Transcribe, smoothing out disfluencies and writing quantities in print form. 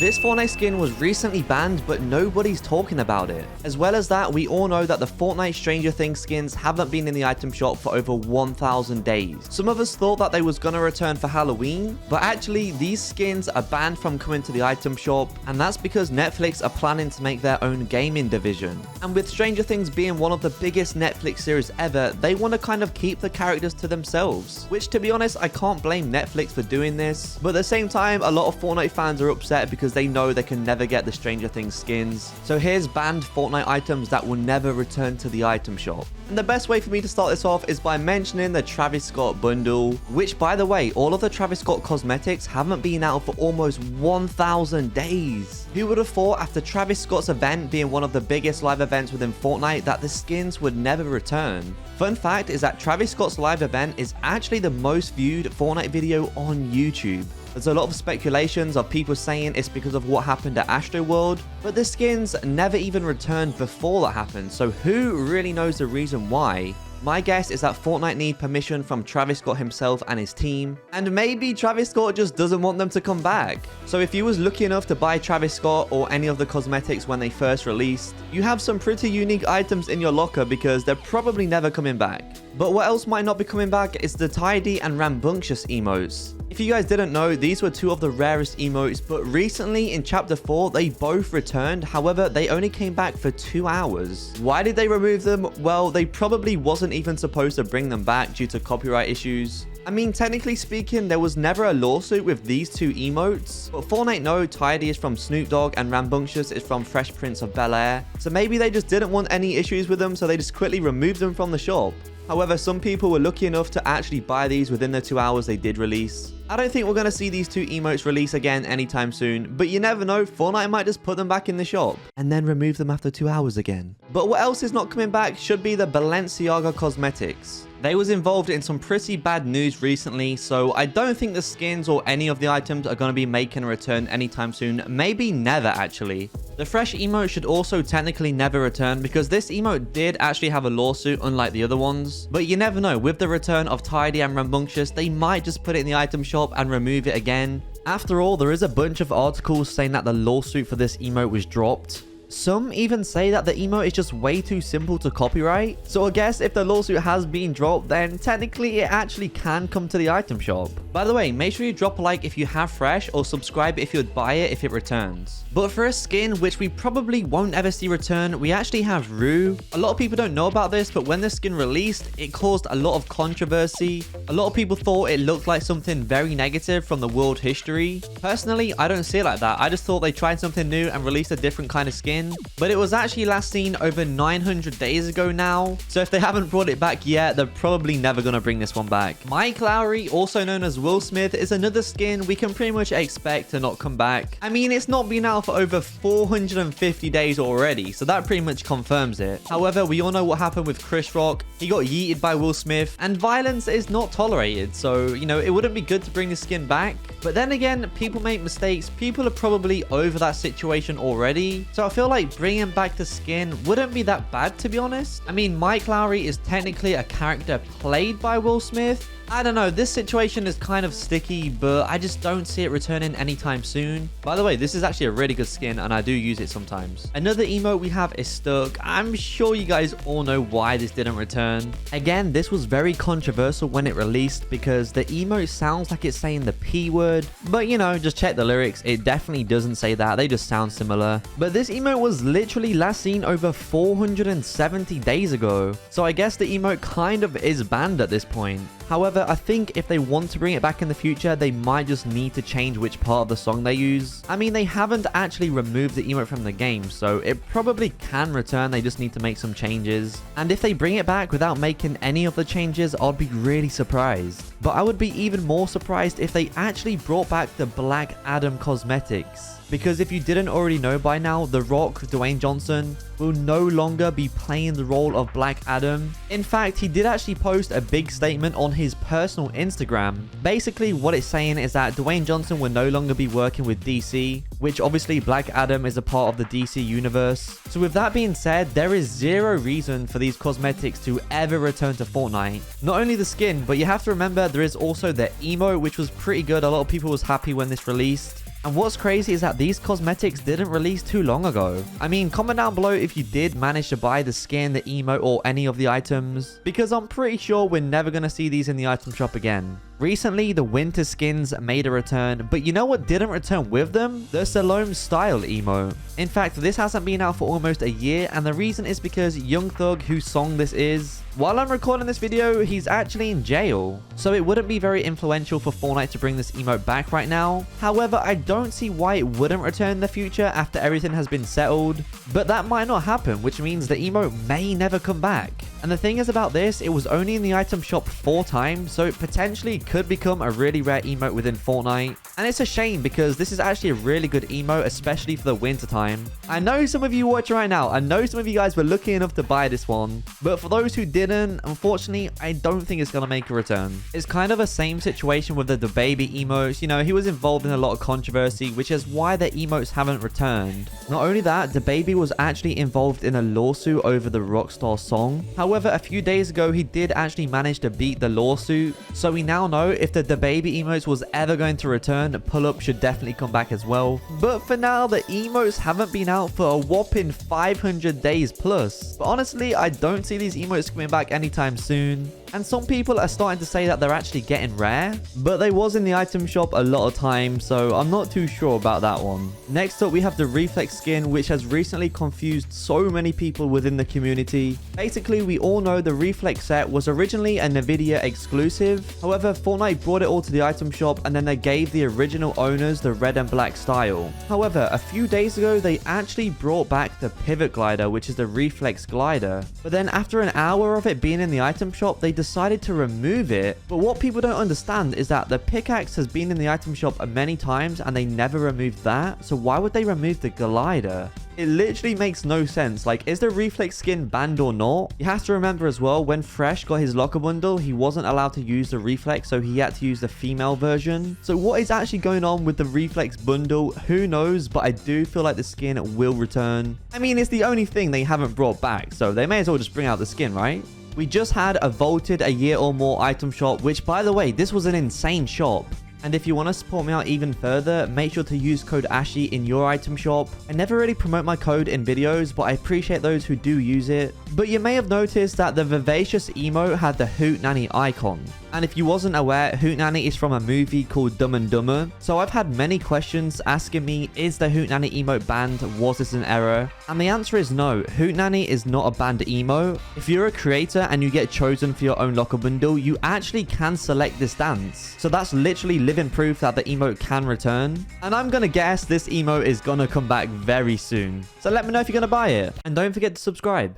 This Fortnite skin was recently banned, but nobody's talking about it. As well as that, we all know that the Fortnite Stranger Things skins haven't been in the item shop for over 1,000 days. Some of us thought that they was gonna return for Halloween, but actually these skins are banned from coming to the item shop, and that's because Netflix are planning to make their own gaming division. And with Stranger Things being one of the biggest Netflix series ever, they want to kind of keep the characters to themselves. Which, to be honest, I can't blame Netflix for doing this, but at the same time, a lot of Fortnite fans are upset because they know they can never get the Stranger Things skins. So here's banned Fortnite items that will never return to the item shop. And the best way for me to start this off is by mentioning the Travis Scott bundle, which, by the way, all of the Travis Scott cosmetics haven't been out for almost 1,000 days. Who would have thought after Travis Scott's event being one of the biggest live events within Fortnite that the skins would never return? Fun fact is that Travis Scott's live event is actually the most viewed Fortnite video on YouTube. There's a lot of speculations of people saying it's because of what happened at Astroworld, but the skins never even returned before that happened, so who really knows the reason why? My guess is that Fortnite need permission from Travis Scott himself and his team, and maybe Travis Scott just doesn't want them to come back. So if you was lucky enough to buy Travis Scott or any of the cosmetics when they first released, you have some pretty unique items in your locker because they're probably never coming back. But what else might not be coming back is the tidy and rambunctious emotes. If you guys didn't know, these were two of the rarest emotes, but recently in chapter 4 they both returned. However, they only came back for 2 hours. Why did they remove them? Well, they probably wasn't even supposed to bring them back due to copyright issues. I mean, technically speaking, there was never a lawsuit with these two emotes, but Fortnite know tidy is from Snoop Dogg and rambunctious is from Fresh Prince of Bel-Air, so maybe they just didn't want any issues with them, so they just quickly removed them from the shop. However, some people were lucky enough to actually buy these within the 2 hours they did release. I don't think we're going to see these two emotes release again anytime soon, but you never know, Fortnite might just put them back in the shop and then remove them after 2 hours again. But what else is not coming back should be the Balenciaga cosmetics. They was involved in some pretty bad news recently, so I don't think the skins or any of the items are going to be making a return anytime soon. Maybe never, actually. The fresh emote should also technically never return because this emote did actually have a lawsuit unlike the other ones. But you never know, with the return of tidy and rambunctious, they might just put it in the item shop and remove it again. After all, there is a bunch of articles saying that the lawsuit for this emote was dropped. Some even say that the emote is just way too simple to copyright. So I guess if the lawsuit has been dropped, then technically it actually can come to the item shop. By the way, make sure you drop a like if you have fresh or subscribe if you'd buy it if it returns. But for a skin which we probably won't ever see return, we actually have Rue. A lot of people don't know about this, but when the skin released, it caused a lot of controversy. A lot of people thought it looked like something very negative from the world history. Personally, I don't see it like that. I just thought they tried something new and released a different kind of skin. But it was actually last seen over 900 days ago now. So if they haven't brought it back yet, they're probably never going to bring this one back. Mike Lowrey, also known as Will Smith, is another skin we can pretty much expect to not come back. I mean, it's not been out for over 450 days already, so that pretty much confirms it. However, we all know what happened with Chris Rock. He got yeeted by Will Smith, and violence is not tolerated. So, you know, it wouldn't be good to bring the skin back. But then again, people make mistakes. People are probably over that situation already. So I feel like bringing back the skin wouldn't be that bad, to be honest. I mean, Mike Lowrey is technically a character played by Will Smith. I don't know, this situation is kind of sticky, but I just don't see it returning anytime soon. By the way, this is actually a really good skin and I do use it sometimes. Another emote we have is Stuck. I'm sure you guys all know why this didn't return. Again, this was very controversial when it released because the emote sounds like it's saying the P word, but you know, just check the lyrics. It definitely doesn't say that. They just sound similar. But this emote was literally last seen over 470 days ago. So I guess the emote kind of is banned at this point. However, I think if they want to bring it back in the future, they might just need to change which part of the song they use. I mean, they haven't actually removed the emote from the game, so it probably can return. They just need to make some changes. And if they bring it back without making any of the changes, I'd be really surprised. But I would be even more surprised if they actually brought back the Black Adam cosmetics. Because if you didn't already know by now, The Rock, Dwayne Johnson, will no longer be playing the role of Black Adam. In fact, he did actually post a big statement on his personal Instagram. Basically, what it's saying is that Dwayne Johnson will no longer be working with DC, which obviously Black Adam is a part of the DC universe. So with that being said, there is zero reason for these cosmetics to ever return to Fortnite. Not only the skin, but you have to remember there is also the emote, which was pretty good. A lot of people was happy when this released. And what's crazy is that these cosmetics didn't release too long ago. I mean, comment down below if you did manage to buy the skin, the emote, or any of the items, because I'm pretty sure we're never going to see these in the item shop again. Recently, the winter skins made a return, but you know what didn't return with them? The Salome style emote. In fact, this hasn't been out for almost a year, and the reason is because Young Thug, whose song this is, while I'm recording this video, he's actually in jail. So it wouldn't be very influential for Fortnite to bring this emote back right now. However, I don't see why it wouldn't return in the future after everything has been settled. But that might not happen, which means the emote may never come back. And the thing is about this, it was only in the item shop 4 times, so it potentially could become a really rare emote within Fortnite. And it's a shame because this is actually a really good emote, especially for the winter time. I know some of you watching right now, I know some of you guys were lucky enough to buy this one, but for those who didn't, unfortunately, I don't think it's gonna make a return. It's kind of a same situation with the DaBaby emotes. You know, he was involved in a lot of controversy, which is why the emotes haven't returned. Not only that, DaBaby was actually involved in a lawsuit over the Rockstar song. However, a few days ago, he did actually manage to beat the lawsuit. So we now know if the DaBaby emotes was ever going to return, pull-up should definitely come back as well. But for now, the emotes haven't been out for a whopping 500 days plus. But honestly, I don't see these emotes coming back anytime soon. And some people are starting to say that they're actually getting rare, but they was in the item shop a lot of times, so I'm not too sure about that one. Next up, we have the Reflex skin, which has recently confused so many people within the community. Basically, we all know the Reflex set was originally a Nvidia exclusive. However, Fortnite brought it all to the item shop, and then they gave the original owners the red and black style. However, a few days ago, they actually brought back the pivot glider, which is the Reflex glider. But then after an hour of it being in the item shop, they decided to remove it. But what people don't understand is that the pickaxe has been in the item shop many times and they never removed that. So why would they remove the glider? It literally makes no sense. Like, is the Reflex skin banned or not? You have to remember as well, when Fresh got his locker bundle, he wasn't allowed to use the Reflex, so he had to use the female version. So what is actually going on with the Reflex bundle? Who knows? But I do feel like the skin will return. I mean, it's the only thing they haven't brought back, so they may as well just bring out the skin, right? We just had a voted a year or more item shop, which, by the way, this was an insane shop. And if you want to support me out even further, make sure to use code ASHY in your item shop. I never really promote my code in videos, but I appreciate those who do use it. But you may have noticed that the Vivacious emote had the Hoot Nanny icon. And if you wasn't aware, Hoot Nanny is from a movie called Dumb and Dumber. So I've had many questions asking me, is the Hoot Nanny emote banned? Was this an error? And the answer is no. Hoot Nanny is not a banned emote. If you're a creator and you get chosen for your own locker bundle, you actually can select this dance. So that's literally living proof that the emote can return. And I'm gonna guess this emote is gonna come back very soon. So let me know if you're gonna buy it. And don't forget to subscribe.